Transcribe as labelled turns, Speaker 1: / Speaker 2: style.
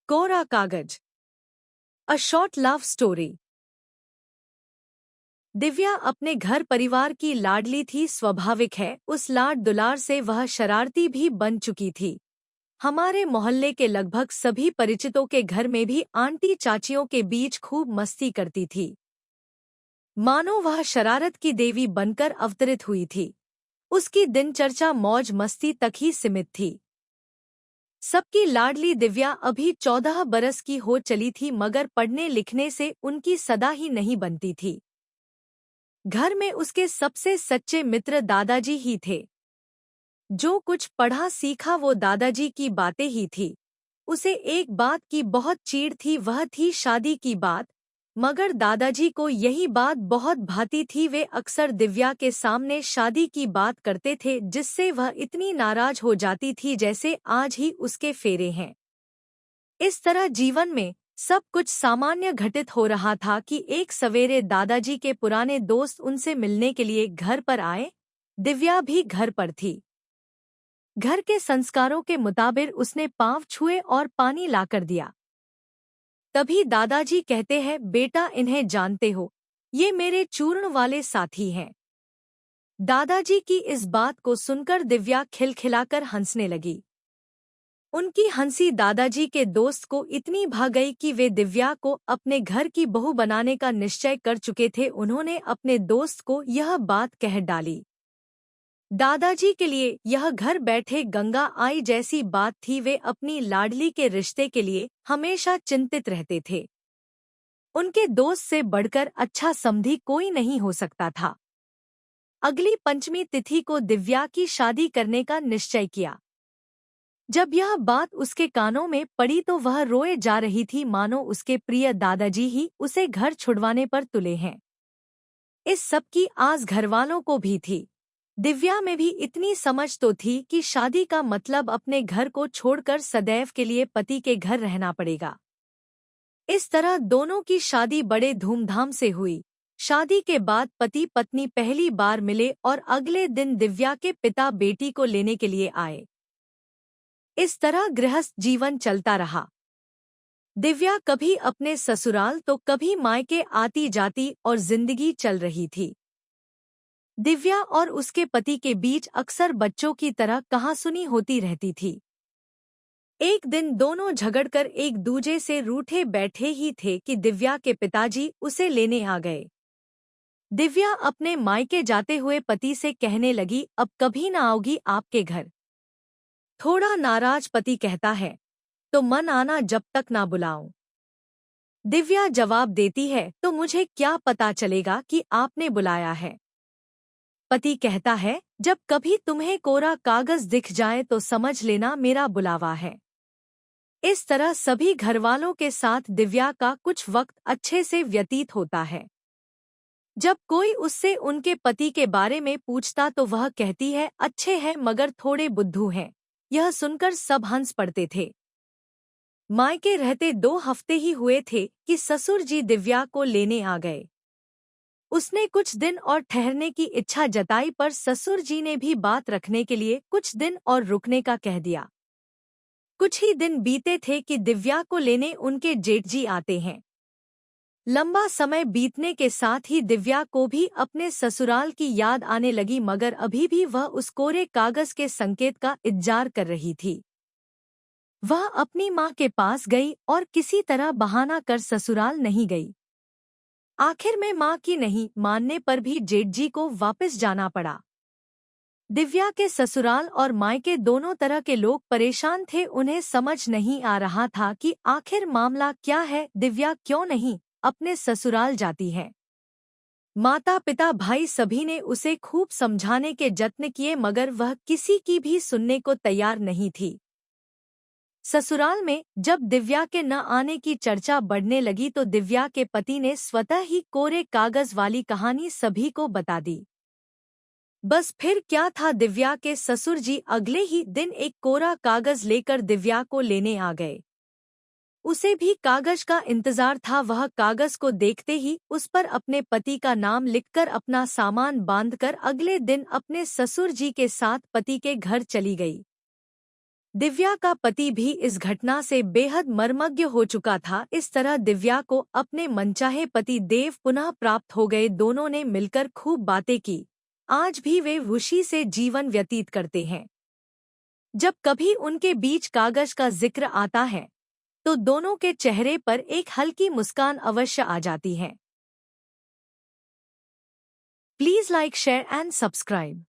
Speaker 1: कोरा कागज। A short love story. Divya अपने घर परिवार की लाडली थी। स्वाभाविक है, उस लाड दुलार से वह शरारती भी बन चुकी थी। हमारे मोहल्ले के लगभग सभी परिचितों के घर में भी आंटी चाचियों के बीच खूब मस्ती करती थी, मानो वह शरारत की देवी बनकर अवतरित हुई थी। उसकी दिनचर्या मौज मस्ती तक ही सीमित थी। सबकी लाडली दिव्या अभी 14 बरस की हो चली थी, मगर पढ़ने लिखने से उनकी सदा ही नहीं बनती थी। घर में उसके सबसे सच्चे मित्र दादाजी ही थे। जो कुछ पढ़ा सीखा वो दादाजी की बातें ही थी। उसे एक बात की बहुत चिढ़ थी, वह थी शादी की बात। मगर दादाजी को यही बात बहुत भाती थी। वे अक्सर दिव्या के सामने शादी की बात करते थे, जिससे वह इतनी नाराज हो जाती थी जैसे आज ही उसके फेरे हैं। इस तरह जीवन में सब कुछ सामान्य घटित हो रहा था कि एक सवेरे दादाजी के पुराने दोस्त उनसे मिलने के लिए घर पर आए। दिव्या भी घर पर थी। घर के संस्कारों के मुताबिक उसने पांव छुए और पानी लाकर दिया। तभी दादाजी कहते हैं, बेटा इन्हें जानते हो, ये मेरे चूर्ण वाले साथी हैं। दादाजी की इस बात को सुनकर दिव्या खिलखिलाकर हंसने लगी। उनकी हंसी दादाजी के दोस्त को इतनी भा गई कि वे दिव्या को अपने घर की बहू बनाने का निश्चय कर चुके थे। उन्होंने अपने दोस्त को यह बात कह डाली। दादाजी के लिए यह घर बैठे गंगा आई जैसी बात थी। वे अपनी लाडली के रिश्ते के लिए हमेशा चिंतित रहते थे। उनके दोस्त से बढ़कर अच्छा समधी कोई नहीं हो सकता था। अगली पंचमी तिथि को दिव्या की शादी करने का निश्चय किया। जब यह बात उसके कानों में पड़ी तो वह रोए जा रही थी, मानो उसके प्रिय दादाजी ही उसे घर छुड़वाने पर तुले हैं। इस सब की आस घरवालों को भी थी। दिव्या में भी इतनी समझ तो थी कि शादी का मतलब अपने घर को छोड़कर सदैव के लिए पति के घर रहना पड़ेगा। इस तरह दोनों की शादी बड़े धूमधाम से हुई। शादी के बाद पति पत्नी पहली बार मिले और अगले दिन दिव्या के पिता बेटी को लेने के लिए आए। इस तरह गृहस्थ जीवन चलता रहा। दिव्या कभी अपने ससुराल तो कभी मायके आती जाती और जिंदगी चल रही थी। दिव्या और उसके पति के बीच अक्सर बच्चों की तरह कहासुनी होती रहती थी। एक दिन दोनों झगड़कर एक दूजे से रूठे बैठे ही थे कि दिव्या के पिताजी उसे लेने आ गए। दिव्या अपने मायके जाते हुए पति से कहने लगी, अब कभी ना आओगी आपके घर। थोड़ा नाराज पति कहता है, तो मन आना जब तक ना बुलाऊं। दिव्या जवाब देती है, तो मुझे क्या पता चलेगा कि आपने बुलाया है। पति कहता है, जब कभी तुम्हें कोरा कागज दिख जाए तो समझ लेना मेरा बुलावा है। इस तरह सभी घरवालों के साथ दिव्या का कुछ वक्त अच्छे से व्यतीत होता है। जब कोई उससे उनके पति के बारे में पूछता तो वह कहती है, अच्छे हैं मगर थोड़े बुद्धू हैं। यह सुनकर सब हंस पड़ते थे। मायके रहते 2 हफ्ते ही हुए थे कि ससुर जी दिव्या को लेने आ गए। उसने कुछ दिन और ठहरने की इच्छा जताई, पर ससुर जी ने भी बात रखने के लिए कुछ दिन और रुकने का कह दिया। कुछ ही दिन बीते थे कि दिव्या को लेने उनके जेठ जी आते हैं। लंबा समय बीतने के साथ ही दिव्या को भी अपने ससुराल की याद आने लगी, मगर अभी भी वह उस कोरे कागज के संकेत का इंतजार कर रही थी। वह अपनी माँ के पास गई और किसी तरह बहाना कर ससुराल नहीं गई। आखिर में माँ की नहीं मानने पर भी जेठ जी को वापस जाना पड़ा। दिव्या के ससुराल और मायके दोनों तरह के लोग परेशान थे। उन्हें समझ नहीं आ रहा था कि आखिर मामला क्या है। दिव्या क्यों नहीं अपने ससुराल जाती है। माता पिता भाई सभी ने उसे खूब समझाने के यत्न किए, मगर वह किसी की भी सुनने को तैयार नहीं थी। ससुराल में जब दिव्या के न आने की चर्चा बढ़ने लगी तो दिव्या के पति ने स्वतः ही कोरे कागज वाली कहानी सभी को बता दी। बस फिर क्या था, दिव्या के ससुर जी अगले ही दिन एक कोरा कागज लेकर दिव्या को लेने आ गए। उसे भी कागज का इंतजार था। वह कागज को देखते ही उस पर अपने पति का नाम लिखकर अपना सामान बांधकर अगले दिन अपने ससुर जी के साथ पति के घर चली गई। दिव्या का पति भी इस घटना से बेहद मर्मज्ञ हो चुका था। इस तरह दिव्या को अपने मनचाहे पति देव पुनः प्राप्त हो गए। दोनों ने मिलकर खूब बातें की। आज भी वे खुशी से जीवन व्यतीत करते हैं। जब कभी उनके बीच कागज का जिक्र आता है तो दोनों के चेहरे पर एक हल्की मुस्कान अवश्य आ जाती है। Please like, share and subscribe.